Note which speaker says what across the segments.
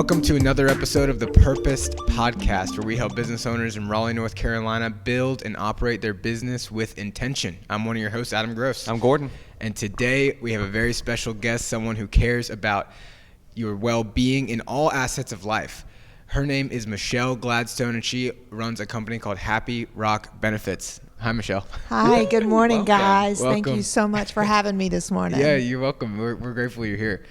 Speaker 1: Welcome to another episode of the Purposed Podcast, where we help business owners in Raleigh, North Carolina build and operate their business with intention. I'm one of your hosts, Adam Gross.
Speaker 2: I'm Gordon.
Speaker 1: And today we have a very special guest, someone who cares about your well-being in all assets of life. Her name is Michelle Gladstone, and she runs a company called Happy Rock Benefits. Hi, Michelle.
Speaker 3: Hi, good morning,
Speaker 1: Welcome.
Speaker 3: guys.
Speaker 1: Welcome.
Speaker 3: Thank you so much for having me this morning.
Speaker 1: Yeah, you're welcome. We're grateful you're here.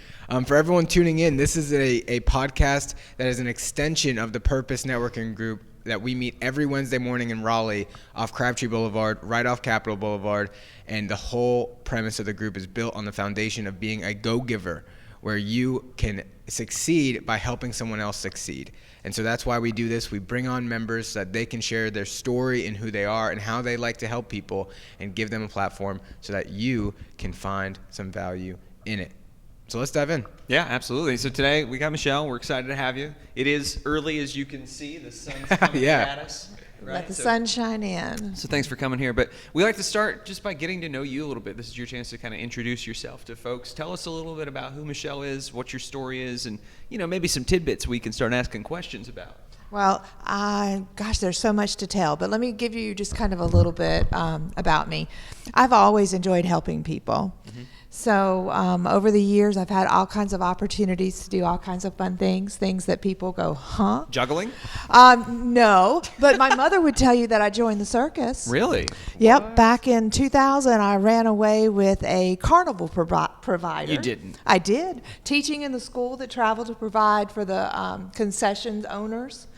Speaker 1: For everyone tuning in, this is a podcast that is an extension of the Purpose Networking Group that we meet every Wednesday morning in Raleigh off Crabtree Boulevard, right off Capitol Boulevard. And the whole premise of the group is built on the foundation of being a go-giver, where you can succeed by helping someone else succeed. And so that's why we do this. We bring on members so that they can share their story and who they are and how they like to help people, and give them a platform so that you can find some value in it. So let's dive in.
Speaker 2: Yeah, absolutely. So today we got Michelle. We're excited to have you. It is early, as you can see. The sun's coming at us. Right?
Speaker 3: Let the sun shine in.
Speaker 2: So thanks for coming here. But we like to start just by getting to know you a little bit. This is your chance to kind of introduce yourself to folks. Tell us a little bit about who Michelle is, what your story is, and maybe some tidbits we can start asking questions about.
Speaker 3: Well, gosh, there's so much to tell, but let me give you just kind of a little bit about me. I've always enjoyed helping people. Mm-hmm. So over the years, I've had all kinds of opportunities to do all kinds of fun things that people go, huh?
Speaker 2: Juggling?
Speaker 3: No, but my mother would tell you that I joined the circus.
Speaker 2: Really?
Speaker 3: Yep.
Speaker 2: What?
Speaker 3: Back in 2000, I ran away with a carnival provider.
Speaker 2: You didn't?
Speaker 3: I did. Teaching in the school that traveled to provide for the concession owners.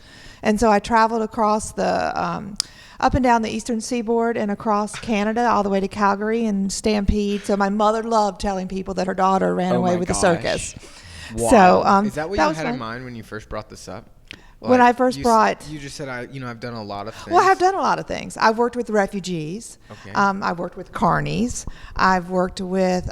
Speaker 3: And so I traveled across the up and down the eastern seaboard and across Canada all the way to Calgary and Stampede. So my mother loved telling people that her daughter ran away with the circus.
Speaker 1: Wow.
Speaker 3: So
Speaker 1: is that what
Speaker 3: that
Speaker 1: you had
Speaker 3: fun.
Speaker 1: in mind when you first brought this up?
Speaker 3: When I first brought...
Speaker 1: You just said, I've done a lot of things.
Speaker 3: Well, I've done a lot of things. I've worked with refugees.
Speaker 1: Okay.
Speaker 3: I've worked with carnies. I've worked with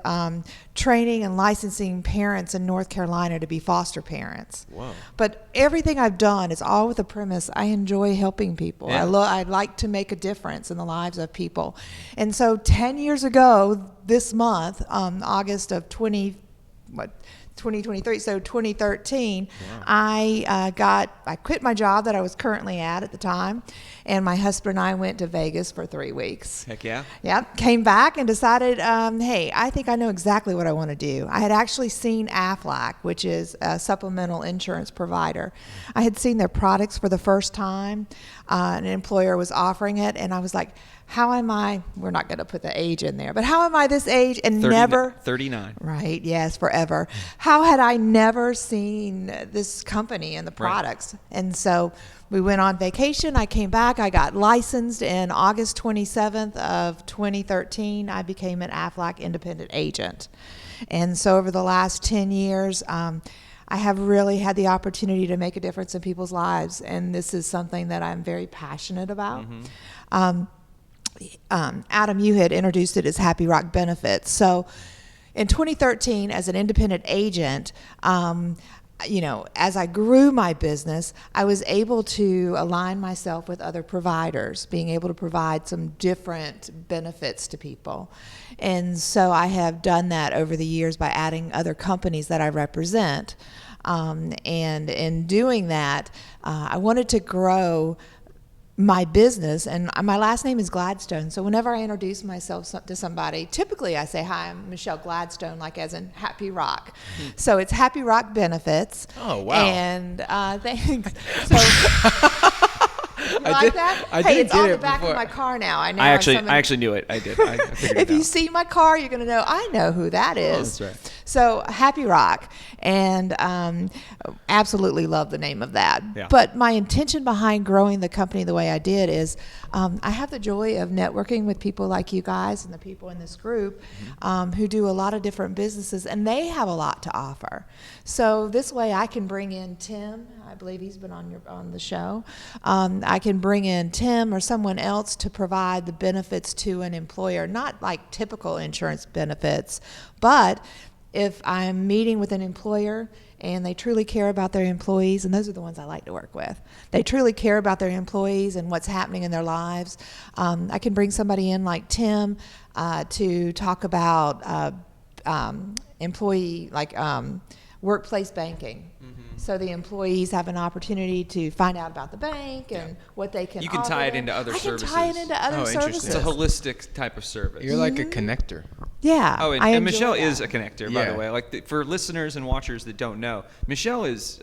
Speaker 3: training and licensing parents in North Carolina to be foster parents.
Speaker 1: Whoa.
Speaker 3: But everything I've done is all with the premise I enjoy helping people.
Speaker 2: Yeah.
Speaker 3: I like to make a difference in the lives of people. And so 10 years ago this month, August of 2023, so 2013, wow. I quit my job that I was currently at the time, and my husband and I went to Vegas for 3 weeks.
Speaker 2: Heck yeah.
Speaker 3: Yep. Came back and decided, hey, I think I know exactly what I want to do. I had actually seen Aflac, which is a supplemental insurance provider. I had seen their products for the first time. An employer was offering it, and I was like, how am I, we're not going to put the age in there, but how am I this age and
Speaker 2: 39.
Speaker 3: Right, yes, forever. How had I never seen this company and the products? Right. And so we went on vacation. I came back. I got licensed in August 27th of 2013. I became an Aflac independent agent. And so over the last 10 years, I have really had the opportunity to make a difference in people's lives. And this is something that I'm very passionate about. Mm-hmm. Adam, you had introduced it as Happy Rock Benefits. So in 2013, as an independent agent, as I grew my business, I was able to align myself with other providers, being able to provide some different benefits to people. And so I have done that over the years by adding other companies that I represent. And in doing that, I wanted to grow my business, and my last name is Gladstone. So whenever I introduce myself to somebody, typically I say, hi, I'm Michelle Gladstone, like as in Happy Rock. Mm-hmm. So it's Happy Rock Benefits.
Speaker 1: Oh, wow.
Speaker 3: And thanks. So, that? It's on the back of my car now. I know.
Speaker 2: I actually knew it. I did.
Speaker 3: If you see my car, you're going to know. I know who that is.
Speaker 2: Oh, that's right.
Speaker 3: So Happy Rock, and absolutely love the name of that.
Speaker 2: Yeah.
Speaker 3: But my intention behind growing the company the way I did is I have the joy of networking with people like you guys and the people in this group who do a lot of different businesses, and they have a lot to offer. So this way I can bring in Tim. I believe he's been on the show. I can bring in Tim or someone else to provide the benefits to an employer, not like typical insurance benefits, but if I'm meeting with an employer and they truly care about their employees, and those are the ones I like to work with. They truly care about their employees and what's happening in their lives. I can bring somebody in like Tim to talk about employee, like workplace banking. So the employees have an opportunity to find out about the bank and what they can.
Speaker 2: You can tie it into other services.
Speaker 3: I can tie it into other services.
Speaker 2: It's a holistic type of service.
Speaker 1: You're like a connector.
Speaker 3: Yeah.
Speaker 2: Oh,
Speaker 3: I
Speaker 2: and
Speaker 3: enjoy
Speaker 2: Michelle
Speaker 3: that.
Speaker 2: is a connector, by the way. Like for listeners and watchers that don't know, Michelle is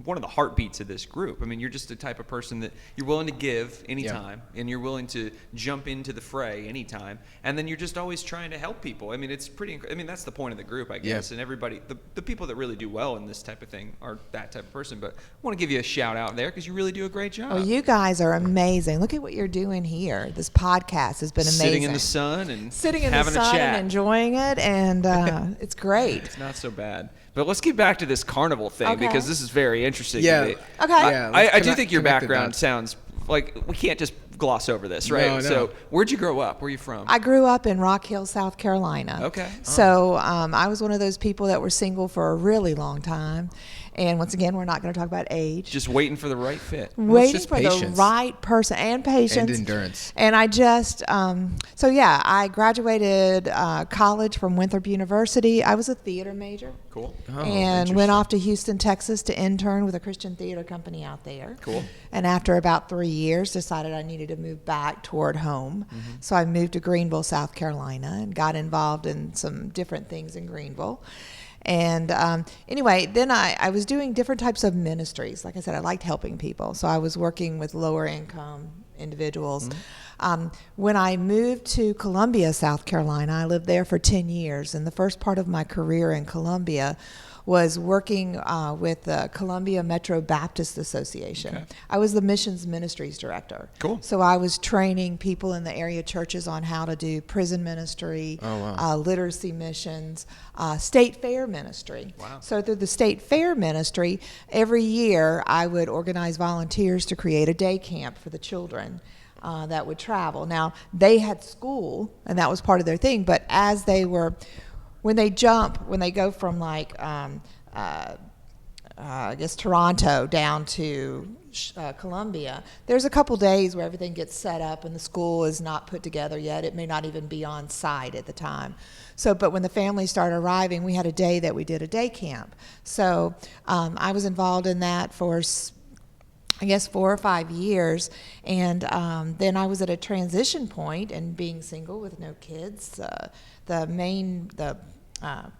Speaker 2: one of the heartbeats of this group. I mean, you're just the type of person that you're willing to give anytime, and you're willing to jump into the fray anytime, and then you're just always trying to help people. I mean, it's pretty. I mean, that's the point of the group, I guess. And everybody, the people that really do well in this type of thing are that type of person. But I want to give you a shout out there because you really do a great job.
Speaker 3: Well, you guys are amazing. Look at what you're doing here. This podcast has been amazing.
Speaker 2: Sitting in the sun and
Speaker 3: sitting in
Speaker 2: having
Speaker 3: the
Speaker 2: a
Speaker 3: sun
Speaker 2: chat.
Speaker 3: and enjoying it, and it's great.
Speaker 2: It's not so bad. But let's get back to this carnival thing because this is very interesting.
Speaker 1: Yeah.
Speaker 2: to me.
Speaker 3: Okay.
Speaker 1: Yeah,
Speaker 2: I do think your
Speaker 1: connect the
Speaker 2: background
Speaker 1: dots.
Speaker 2: sounds like we can't just gloss over this, right?
Speaker 1: No.
Speaker 2: So where'd you grow up? Where are you from?
Speaker 3: I grew up in Rock Hill, South Carolina.
Speaker 2: Okay.
Speaker 3: So I was one of those people that were single for a really long time. And once again, we're not going to talk about age.
Speaker 2: Just waiting for the right fit.
Speaker 3: Waiting
Speaker 1: just
Speaker 3: for
Speaker 1: patience.
Speaker 3: the right person and patience.
Speaker 1: And endurance.
Speaker 3: And I just, I graduated college from Winthrop University. I was a theater major.
Speaker 2: Cool.
Speaker 1: Oh,
Speaker 3: And
Speaker 1: interesting.
Speaker 3: went off to Houston, Texas to intern with a Christian theater company out there.
Speaker 2: Cool.
Speaker 3: And after about 3 years, decided I needed to move back toward home. So I moved to Greenville, South Carolina, and got involved in some different things in Greenville. And anyway, then I was doing different types of ministries. Like I said, I liked helping people. So I was working with lower income individuals. When I moved to Columbia, South Carolina, I lived there for 10 years. And the first part of my career in Columbia was working with the Columbia Metro Baptist Association.
Speaker 2: Okay.
Speaker 3: I was the missions ministries director.
Speaker 2: Cool.
Speaker 3: So I was training people in the area churches on how to do prison ministry, literacy missions, state fair ministry.
Speaker 2: Wow.
Speaker 3: So through the state fair ministry, every year I would organize volunteers to create a day camp for the children that would travel. Now, they had school, and that was part of their thing, but as they were... When they go from like, I guess Toronto down to Columbia, there's a couple days where everything gets set up and the school is not put together yet. It may not even be on site at the time. So, but when the families started arriving, we had a day that we did a day camp. So I was involved in that for, I guess, 4 or 5 years. And then I was at a transition point, and being single with no kids, the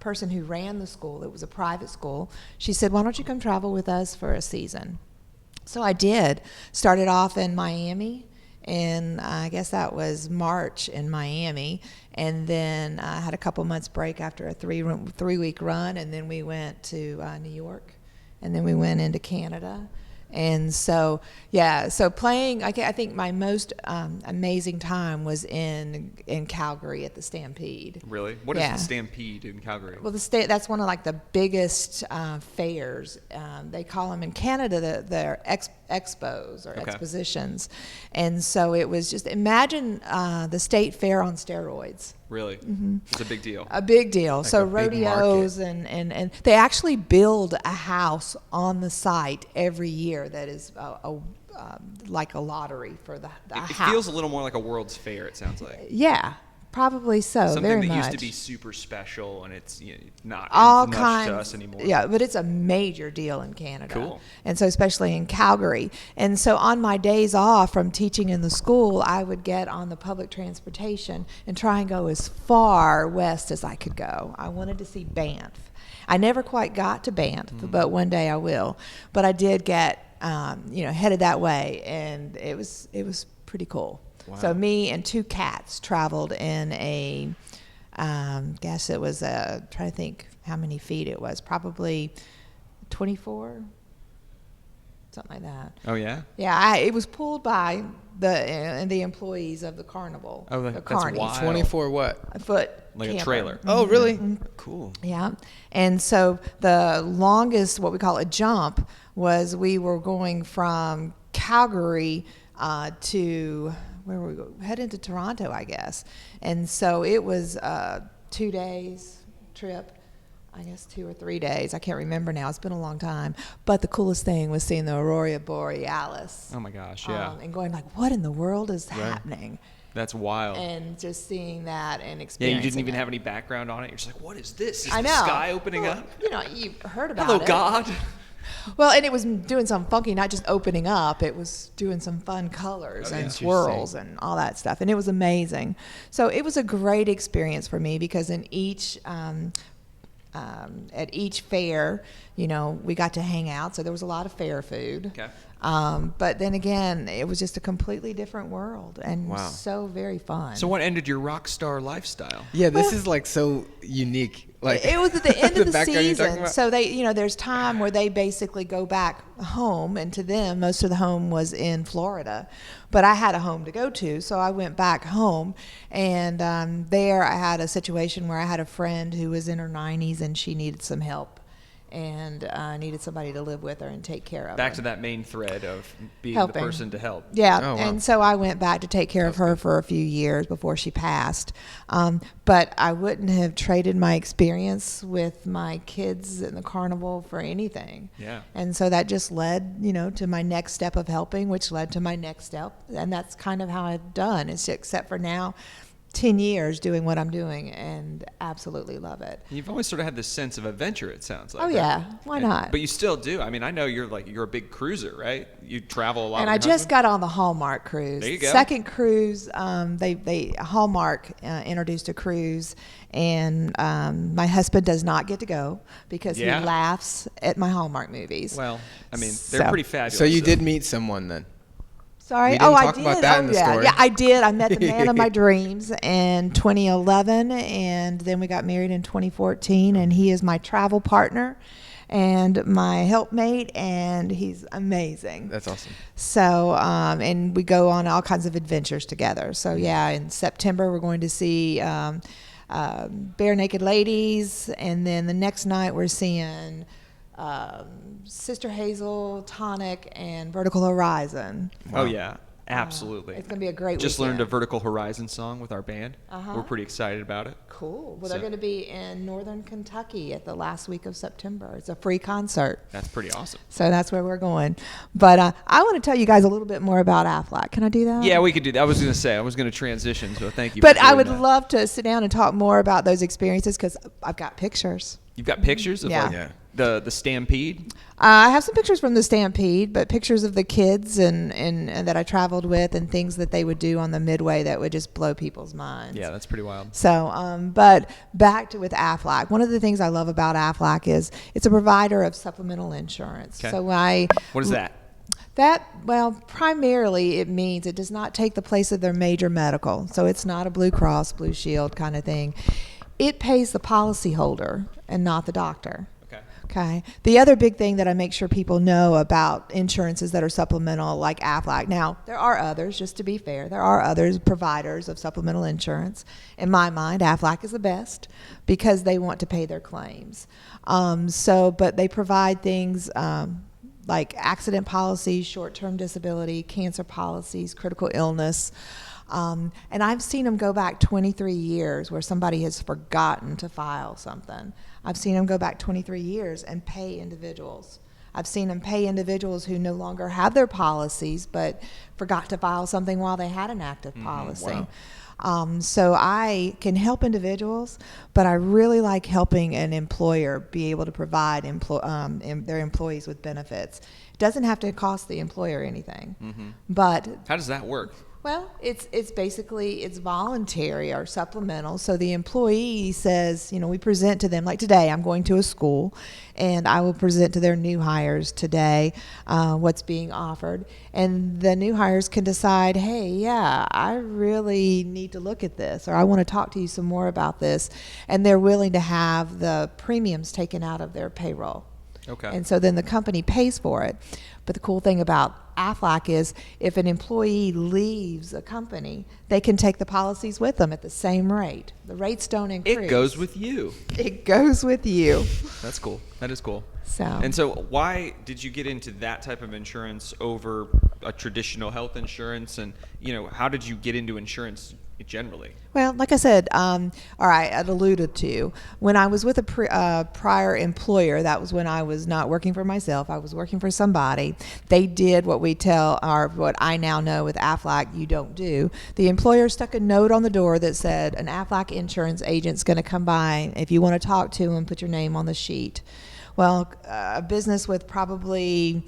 Speaker 3: person who ran the school, it was a private school, she said, why don't you come travel with us for a season? So I did. Started off in Miami, and I guess that was March in Miami, and then I had a couple months break after a three-week run, and then we went to New York, and then we went into Canada. And so, so playing, I think my most amazing time was in Calgary at the Stampede.
Speaker 2: Really? What is the Stampede in Calgary?
Speaker 3: Well, that's one of like the biggest fairs. They call them in Canada they're expos or expositions. And so it was just, imagine the state fair on steroids.
Speaker 2: Really? It's a big deal.
Speaker 3: A big deal.
Speaker 1: Like
Speaker 3: so
Speaker 1: a big
Speaker 3: rodeos and they actually build a house on the site every year that is like a lottery for the
Speaker 2: It
Speaker 3: house.
Speaker 2: feels a little more like a World's Fair, it sounds like.
Speaker 3: Yeah, probably so.
Speaker 2: Something
Speaker 3: very
Speaker 2: that
Speaker 3: much.
Speaker 2: used to be super special, and it's not
Speaker 3: All
Speaker 2: much
Speaker 3: kinds
Speaker 2: to us anymore.
Speaker 3: Yeah, but it's a major deal in Canada.
Speaker 2: Cool.
Speaker 3: And so especially in Calgary. And so on my days off from teaching in the school, I would get on the public transportation and try and go as far west as I could go. I wanted to see Banff. I never quite got to Banff, but one day I will. But I did get headed that way, and it was pretty cool.
Speaker 1: Wow.
Speaker 3: So me and 2 cats traveled in a, guess it was trying to think how many feet it was, probably 24, something like that.
Speaker 2: Oh, yeah?
Speaker 3: Yeah, it was pulled by the employees of the carnival.
Speaker 2: Oh,
Speaker 3: the
Speaker 2: that's
Speaker 3: carnies.
Speaker 2: wild.
Speaker 1: 24 what?
Speaker 3: A foot
Speaker 2: Like a
Speaker 3: camper.
Speaker 2: trailer.
Speaker 1: Oh, really? Cool.
Speaker 3: Yeah. And so the longest, what we call a jump, was we were going from Calgary to, where were we going? Heading to Toronto, I guess. And so it was 2 days trip. I guess 2 or 3 days. I can't remember now. It's been a long time. But the coolest thing was seeing the Aurora Borealis.
Speaker 2: Oh, my gosh, yeah.
Speaker 3: And going like, what in the world is happening?
Speaker 2: That's wild.
Speaker 3: And just seeing that and
Speaker 2: Yeah,
Speaker 3: experiencing
Speaker 2: you didn't even
Speaker 3: it.
Speaker 2: have any background on it. You're just like, what is this? Is
Speaker 3: I
Speaker 2: the
Speaker 3: know.
Speaker 2: sky opening
Speaker 3: Well,
Speaker 2: up?
Speaker 3: You know, you've heard about
Speaker 2: Hello,
Speaker 3: it.
Speaker 2: God.
Speaker 3: Well, and it was doing some funky, not just opening up. It was doing some fun colors and swirls and all that stuff, and it was amazing. So it was a great experience for me because in each at each fair, you know, we got to hang out. So there was a lot of fair food.
Speaker 2: Okay.
Speaker 3: But then again, it was just a completely different world and
Speaker 1: Wow.
Speaker 3: so very fun.
Speaker 2: So what ended your rock star lifestyle?
Speaker 1: Yeah, this is like so unique. Like
Speaker 3: it was at the end of the
Speaker 1: background you're talking
Speaker 3: season,
Speaker 1: about.
Speaker 3: so they, you know, there's time where they basically go back home, and to them, most of the home was in Florida, but I had a home to go to, so I went back home, and there I had a situation where I had a friend who was in her 90s and she needed some help, and needed somebody to live with her and take care of
Speaker 2: Back
Speaker 3: her.
Speaker 2: to that main thread of being
Speaker 3: Helping.
Speaker 2: the person to help.
Speaker 3: Yeah,
Speaker 1: Oh, wow.
Speaker 3: and so I went back to take care of her for a few years before she passed. But I wouldn't have traded my experience with my kids in the carnival for anything.
Speaker 2: Yeah.
Speaker 3: And so that just led, you know, to my next step of helping, which led to my next step. And that's kind of how I've done, except for now, 10 years doing what I'm doing and absolutely love it.
Speaker 2: You've always sort of had this sense of adventure, it sounds like.
Speaker 3: Oh,
Speaker 2: right?
Speaker 3: yeah. Why not?
Speaker 2: But you still do. I mean, I know you're a big cruiser, right? You travel a lot
Speaker 3: And
Speaker 2: with
Speaker 3: I
Speaker 2: your
Speaker 3: just
Speaker 2: husband?
Speaker 3: got on the Hallmark cruise.
Speaker 2: There you go.
Speaker 3: Second cruise, Hallmark introduced a cruise, and my husband does not get to go because
Speaker 2: Yeah?
Speaker 3: he laughs at my Hallmark movies.
Speaker 2: Well, I mean, they're
Speaker 3: So-
Speaker 2: pretty fabulous.
Speaker 1: So you did meet someone then.
Speaker 3: Sorry.
Speaker 1: We didn't
Speaker 3: I
Speaker 1: talk
Speaker 3: did.
Speaker 1: about that in the
Speaker 3: yeah.
Speaker 1: story.
Speaker 3: Yeah, I did. I met the man of my dreams in 2011, and then we got married in 2014, and he is my travel partner and my helpmate, and he's amazing.
Speaker 1: That's awesome.
Speaker 3: So, and we go on all kinds of adventures together. So, yeah, in September, we're going to see Bare Naked Ladies. And then the next night, we're seeing Sister Hazel, Tonic, and Vertical Horizon.
Speaker 2: Oh, yeah. Absolutely.
Speaker 3: It's going to be a great
Speaker 2: Just
Speaker 3: weekend.
Speaker 2: learned a Vertical Horizon song with our band.
Speaker 3: Uh-huh.
Speaker 2: We're pretty excited about it.
Speaker 3: Cool. Well,
Speaker 2: So-
Speaker 3: they're going to be in Northern Kentucky at the last week of September. It's a free concert.
Speaker 2: That's pretty awesome.
Speaker 3: So that's where we're going. But I want to tell you guys a little bit more about Aflac. Can I do that?
Speaker 2: Yeah, we could do that. I was going to say, I was going to transition, so thank you
Speaker 3: But
Speaker 2: for
Speaker 3: I
Speaker 2: doing
Speaker 3: would
Speaker 2: that.
Speaker 3: love to sit down and talk more about those experiences because I've got pictures.
Speaker 2: You've got pictures of
Speaker 3: Yeah.
Speaker 2: like
Speaker 1: Yeah.
Speaker 2: the Stampede?
Speaker 3: I have some pictures from the Stampede, but pictures of the kids and that I traveled with and things that they would do on the Midway that would just blow people's minds.
Speaker 2: Yeah, that's pretty wild.
Speaker 3: So, but back to with Aflac. One of the things I love about Aflac is it's a provider of supplemental insurance.
Speaker 2: Okay.
Speaker 3: So
Speaker 2: What is that?
Speaker 3: Well, primarily it means it does not take the place of their major medical. So it's not a Blue Cross, Blue Shield kind of thing. It pays the policyholder and not the doctor.
Speaker 2: Okay.
Speaker 3: Okay. The other big thing that I make sure people know about insurances that are supplemental, like Aflac. Now, there are others, just to be fair. There are others providers of supplemental insurance. In my mind, Aflac is the best because they want to pay their claims. But they provide things like accident policies, short-term disability, cancer policies, critical illness. And I've seen them go back 23 years where somebody has forgotten to file something. I've seen them go back 23 years and pay individuals. I've seen them pay individuals who no longer have their policies but forgot to file something while they had an active policy.
Speaker 2: Wow.
Speaker 3: So I can help individuals, but I really like helping an employer be able to provide their employees with benefits. It doesn't have to cost the employer anything, but
Speaker 2: How does that work?
Speaker 3: well, it's basically it's voluntary or supplemental. So the employee says, we present to them, like today I'm going to a school and I will present to their new hires today what's being offered. And the new hires can decide, hey, yeah, I really need to look at this, or I want to talk to you some more about this. And they're willing to have the premiums taken out of their payroll.
Speaker 2: Okay.
Speaker 3: And so then the company pays for it. But the cool thing about Aflac is if an employee leaves a company, they can take the policies with them at the same rate. The rates don't increase.
Speaker 2: It goes with you.
Speaker 3: It goes with you.
Speaker 2: That's cool. That is cool.
Speaker 3: So.
Speaker 2: And so why did you get into that type of insurance over a traditional health insurance? And, how did you get into insurance generally?
Speaker 3: Well, like I said, all right, I'd alluded to, when I was with a prior employer, that was when I was not working for myself, I was working for somebody, they did what we tell, or what I now know with Aflac you don't do. The employer stuck a note on the door that said, an Aflac insurance agent's going to come by. If you want to talk to him, put your name on the sheet. Well, a business with probably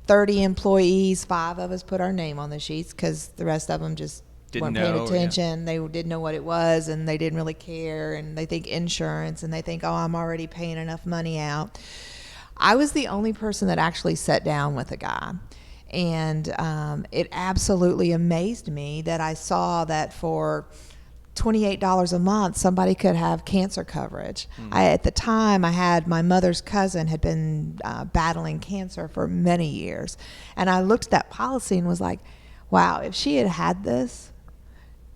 Speaker 3: 30 employees, 5 of us put our name on the sheets because the rest of them just weren't paying attention. They didn't know what it was, and they didn't really care, and they think insurance, and they think, oh, I'm already paying enough money out. I was the only person that actually sat down with a guy, and it absolutely amazed me that I saw that for $28 a month somebody could have cancer coverage. At the time, I had my mother's cousin had been battling cancer for many years, and I looked at that policy and was like, wow, if she had had this,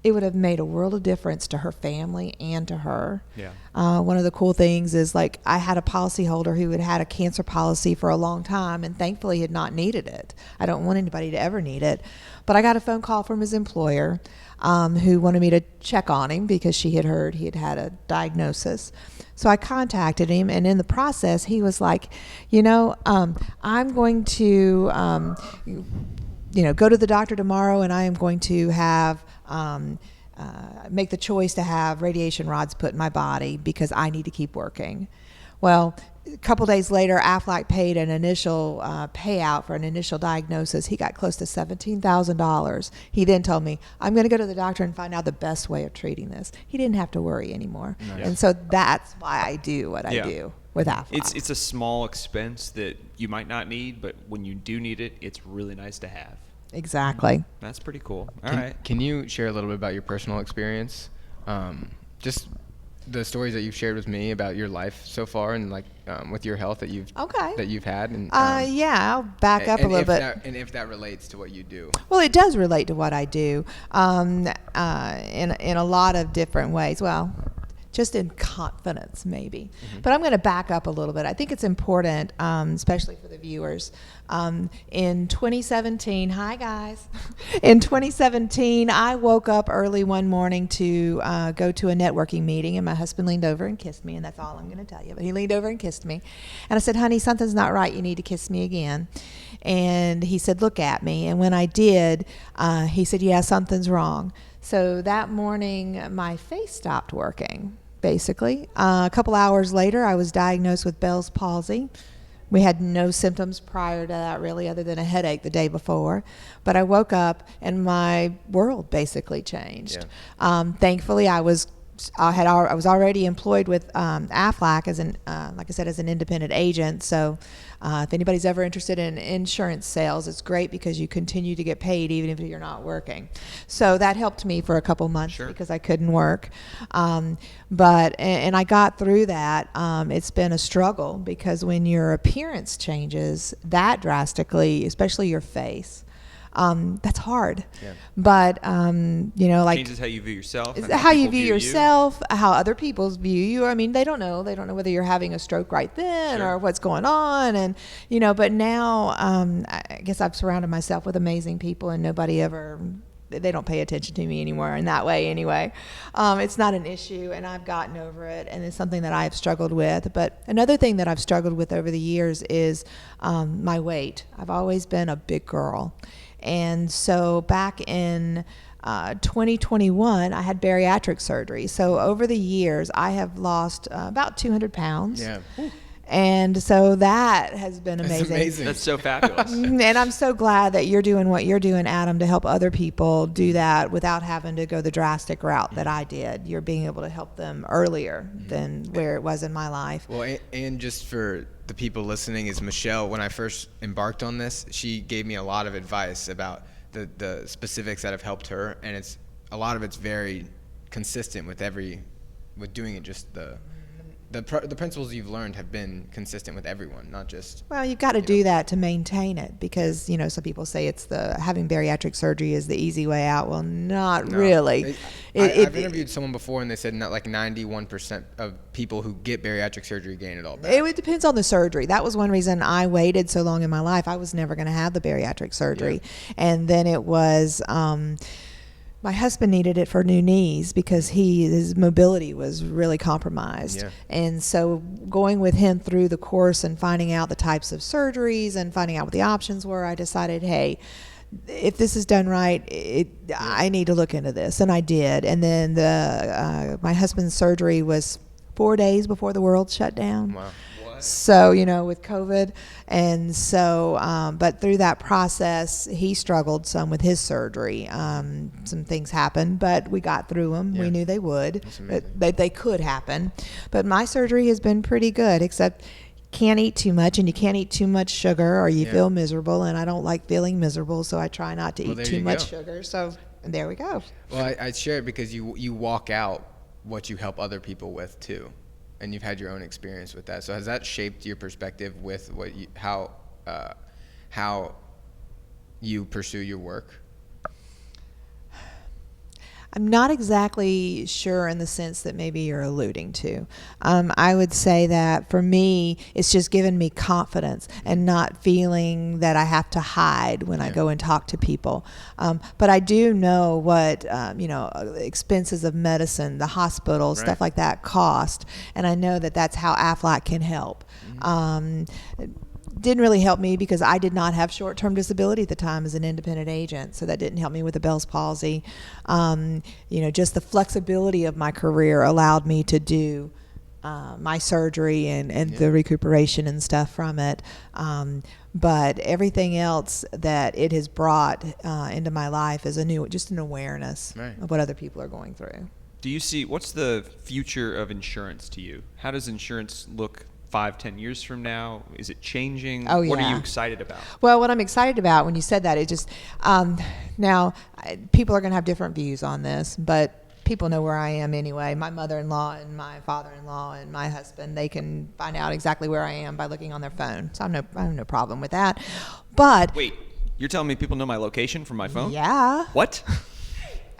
Speaker 3: it would have made a world of difference to her family and to her.
Speaker 2: Yeah.
Speaker 3: One of the cool things is, like, I had a policyholder who had had a cancer policy for a long time and thankfully had not needed it. I don't want anybody to ever need it. But I got a phone call from his employer who wanted me to check on him because she had heard he had had a diagnosis. So I contacted him, and in the process, he was like, I'm going to, go to the doctor tomorrow, and I am going to have make the choice to have radiation rods put in my body because I need to keep working. Well, a couple days later, Aflac paid an initial payout for an initial diagnosis. He got close to $17,000. He then told me, I'm going to go to the doctor and find out the best way of treating this. He didn't have to worry anymore. Nice. And so that's why I do what I do with Aflac.
Speaker 2: It's a small expense that you might not need, but when you do need it, it's really nice to have.
Speaker 3: Exactly.
Speaker 2: That's pretty cool. All right.
Speaker 1: Can you share a little bit about your personal experience? Just the stories that you've shared with me about your life so far, and with your health that you've had. And
Speaker 3: I'll back up a little bit.
Speaker 1: And if that relates to what you do.
Speaker 3: Well, it does relate to what I do in a lot of different ways. Well, just in confidence, maybe. Mm-hmm. But I'm going to back up a little bit. I think it's important, especially for the viewers. In 2017, hi guys. In 2017, I woke up early one morning to go to a networking meeting, and my husband leaned over and kissed me, and that's all I'm going to tell you. But he leaned over and kissed me. And I said, honey, something's not right. You need to kiss me again. And he said, look at me. And when I did, he said, yeah, something's wrong. So that morning, my face stopped working, basically. A couple hours later, I was diagnosed with Bell's palsy. We had no symptoms prior to that, really, other than a headache the day before. But I woke up, and my world basically changed. Yeah. Thankfully, I was already employed with Aflac as like I said, as an independent agent. So if anybody's ever interested in insurance sales, it's great because you continue to get paid even if you're not working. So that helped me for a couple months because I couldn't work. But I got through that. It's been a struggle because when your appearance changes that drastically, especially your face, that's hard. Yeah. But,
Speaker 2: changes how you view yourself.
Speaker 3: How you view yourself, how other people view you. I mean, they don't know. They don't know whether you're having a stroke right then or what's going on. And, but now I guess I've surrounded myself with amazing people, and they don't pay attention to me anymore in that way anyway. It's not an issue, and I've gotten over it, and it's something that I've struggled with. But another thing that I've struggled with over the years is my weight. I've always been a big girl. And so back in 2021, I had bariatric surgery. So over the years, I have lost about 200 pounds. Yeah. And so that has been amazing.
Speaker 1: That's amazing.
Speaker 2: That's so fabulous.
Speaker 3: And I'm so glad that you're doing what you're doing, Adam, to help other people do that without having to go the drastic route that I did. You're being able to help them earlier than where it was in my life.
Speaker 1: Well, and just for the people listening, is Michelle, when I first embarked on this, she gave me a lot of advice about the specifics that have helped her, and a lot of it's very consistent with doing it. Just the principles you've learned have been consistent with everyone, not just. Well,
Speaker 3: you've got to do that to maintain it because, some people say having bariatric surgery is the easy way out. Well, not really.
Speaker 1: I've interviewed someone before, and they said not like 91% of people who get bariatric surgery gain it all back.
Speaker 3: It depends on the surgery. That was one reason I waited so long in my life. I was never going to have the bariatric surgery. Yeah. And then it was My husband needed it for new knees because his mobility was really compromised.
Speaker 1: Yeah.
Speaker 3: And so going with him through the course and finding out the types of surgeries and finding out what the options were, I decided, hey, if this is done right, I need to look into this. And I did. And then my husband's surgery was 4 days before the world shut down.
Speaker 1: Wow.
Speaker 3: So, with COVID. And so, but through that process, he struggled some with his surgery. Some things happened, but we got through them.
Speaker 1: Yeah.
Speaker 3: We knew they would.
Speaker 1: That's amazing.
Speaker 3: They could happen. But my surgery has been pretty good, except can't eat too much, and you can't eat too much sugar or you feel miserable, and I don't like feeling miserable, so I try not to eat too much sugar. So there we go.
Speaker 1: Well, I share it because you walk out what you help other people with too. And you've had your own experience with that. So has that shaped your perspective with how you pursue your work?
Speaker 3: I'm not exactly sure in the sense that maybe you're alluding to. I would say that for me, it's just given me confidence and not feeling that I have to hide when I go and talk to people. But I do know what, expenses of medicine, the hospital, stuff like that cost. And I know that that's how Aflac can help. Didn't really help me because I did not have short-term disability at the time as an independent agent, so that didn't help me with the Bell's palsy. Just the flexibility of my career allowed me to do my surgery and the recuperation and stuff from it. But everything else that it has brought into my life is just an awareness of what other people are going through.
Speaker 2: Do you see, what's the future of insurance to you? How does insurance look 5-10 years from now? Is it changing?
Speaker 3: Oh, yeah.
Speaker 2: What are you excited about?
Speaker 3: Well, what I'm excited about when you said that, it just now people are going to have different views on this, but people know where I am anyway. My mother-in-law and my father-in-law and my husband, they can find out exactly where I am by looking on their phone. So I have no problem with that. But
Speaker 2: wait, you're telling me people know my location from my phone?
Speaker 3: Yeah.
Speaker 2: What?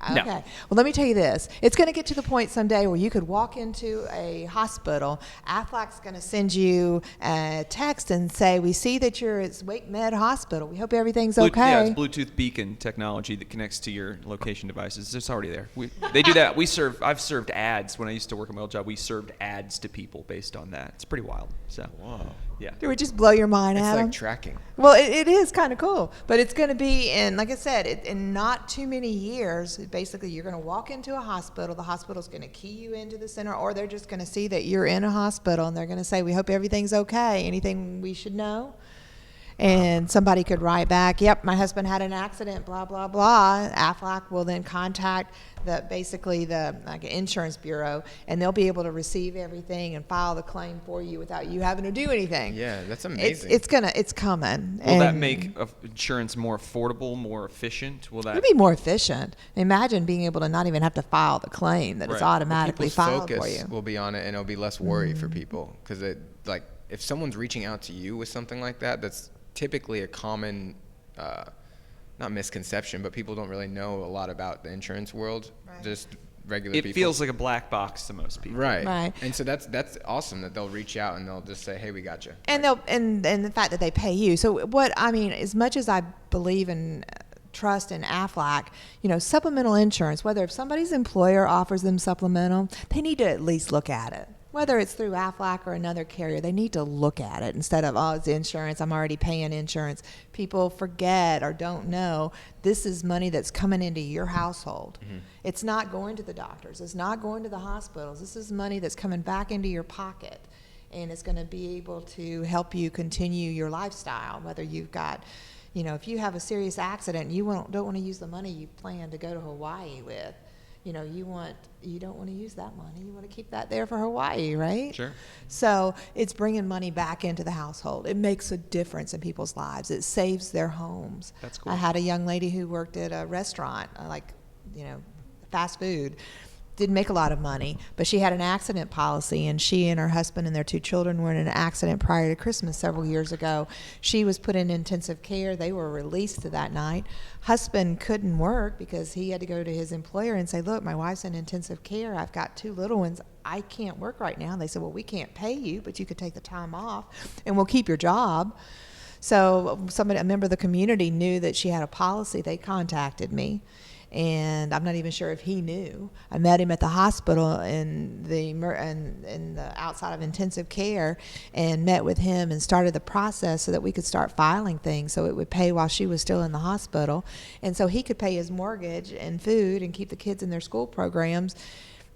Speaker 3: Okay.
Speaker 2: No.
Speaker 3: Well, let me tell you this. It's going to get to the point someday where you could walk into a hospital. Aflac's going to send you a text and say, we see that you're at Wake Med Hospital. We hope everything's okay.
Speaker 2: Yeah, it's Bluetooth beacon technology that connects to your location devices. It's already there. They do that. I've served ads. When I used to work at my old job, we served ads to people based on that. It's pretty wild. So,
Speaker 1: Whoa.
Speaker 2: Yeah.
Speaker 3: It would just blow your mind,
Speaker 1: It's
Speaker 3: Adam.
Speaker 1: like tracking.
Speaker 3: Well, it is kind of cool, but it's going to be like I said, in not too many years. Basically, you're going to walk into a hospital. The hospital's going to key you into the center, or they're just going to see that you're in a hospital, and they're going to say, "We hope everything's okay. Anything we should know?" And somebody could write back, "Yep, my husband had an accident. Blah blah blah." Aflac will then contact the insurance bureau, and they'll be able to receive everything and file the claim for you without you having to do anything.
Speaker 1: Yeah, that's amazing.
Speaker 3: It's coming.
Speaker 2: Will that make insurance more affordable, more efficient?
Speaker 3: It'll be more efficient. Imagine being able to not even have to file the claim, that it's automatically
Speaker 1: People's
Speaker 3: filed
Speaker 1: focus
Speaker 3: for you.
Speaker 1: will be on it, and it'll be less worry for people because if someone's reaching out to you with something like that, that's typically a common not misconception, but people don't really know a lot about the insurance world. Right. Just regular people.
Speaker 2: It feels like a black box to most people.
Speaker 1: Right. And so that's awesome that they'll reach out and they'll just say, "Hey, we got you."
Speaker 3: And and the fact that they pay you. So as much as I believe in trust in Aflac, supplemental insurance, whether if somebody's employer offers them supplemental, they need to at least look at it. Whether it's through Aflac or another carrier, they need to look at it instead of, oh, it's insurance, I'm already paying insurance. People forget or don't know this is money that's coming into your household. Mm-hmm. It's not going to the doctors. It's not going to the hospitals. This is money that's coming back into your pocket, and it's going to be able to help you continue your lifestyle, whether you've got, if you have a serious accident and you don't want to use the money you plan to go to Hawaii with. You don't want to use that money. You want to keep that there for Hawaii, right?
Speaker 2: Sure.
Speaker 3: So it's bringing money back into the household. It makes a difference in people's lives. It saves their homes.
Speaker 2: That's cool.
Speaker 3: I had a young lady who worked at a restaurant, fast food. Didn't make a lot of money, but she had an accident policy, and she and her husband and their 2 children were in an accident prior to Christmas several years ago. She was put in intensive care. They were released that night. Husband couldn't work because he had to go to his employer and say, look, my wife's in intensive care. I've got 2 little ones. I can't work right now. And they said, well, we can't pay you, but you could take the time off and we'll keep your job. So a member of the community knew that she had a policy. They contacted me. and I'm not even sure if he knew. I met him at the hospital in the outside of intensive care, and met with him and started the process so that we could start filing things so it would pay while she was still in the hospital, and so he could pay his mortgage and food and keep the kids in their school programs.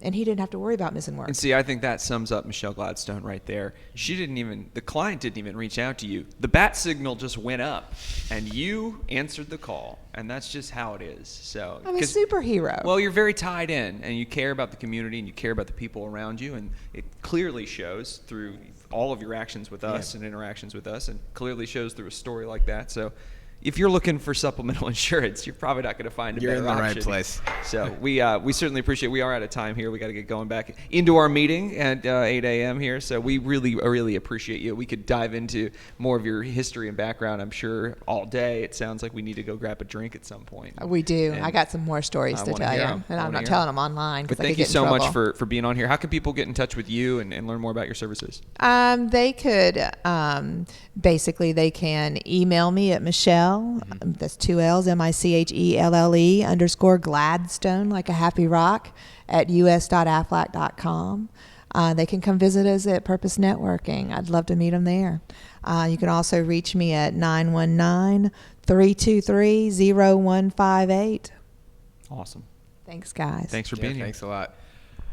Speaker 3: And he didn't have to worry about missing work.
Speaker 2: And see, I think that sums up Michelle Gladstone right there. The client didn't even reach out to you. The bat signal just went up, and you answered the call. And that's just how it is. So
Speaker 3: I'm a superhero.
Speaker 2: Well, you're very tied in, and you care about the community, and you care about the people around you, and it clearly shows through all of your actions with us and interactions with us, and clearly shows through a story like that. So if you're looking for supplemental insurance, you're probably not going to find a better option.
Speaker 1: You're in the right place.
Speaker 2: So we certainly appreciate it. We are out of time here. We got to get going back into our meeting at 8 a.m. here. So we really appreciate you. We could dive into more of your history and background, I'm sure, all day. It sounds like we need to go grab a drink at some point.
Speaker 3: We do.
Speaker 2: And
Speaker 3: I got some more stories to tell you. And I'm not telling them online.
Speaker 2: But thank you so much for being on here. How can people get in touch with you and learn more about your services?
Speaker 3: They could, basically, they can email me at Michelle. That's 2 L's, MICHELLE _Gladstone, like a happy rock, at us.aflac.com. They can come visit us at Purpose Networking. I'd love to meet them there. You can also reach me at 919-323-0158.
Speaker 2: Awesome.
Speaker 3: Thanks, guys.
Speaker 2: Thanks for being here.
Speaker 1: Thanks a lot.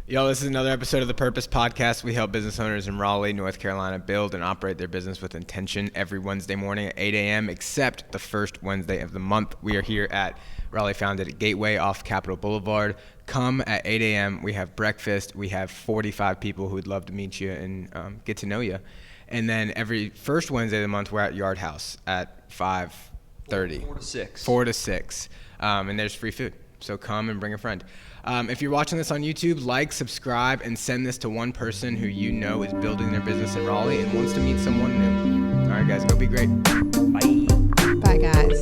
Speaker 1: Yo, this is another episode of the Purpose Podcast. We help business owners in Raleigh, North Carolina build and operate their business with intention every Wednesday morning at 8 a.m., except the first Wednesday of the month. We are here at Raleigh Founded at Gateway off Capitol Boulevard. Come at 8 a.m. We have breakfast. We have 45 people who would love to meet you and get to know you. And then every first Wednesday of the month, we're at Yard House at 5:30.
Speaker 2: 4 to 6.
Speaker 1: 4 to 6. And there's free food. So come and bring a friend. If you're watching this on YouTube, like, subscribe, and send this to one person who you know is building their business in Raleigh and wants to meet someone new. All right, guys, go be great.
Speaker 2: Bye.
Speaker 3: Bye, guys.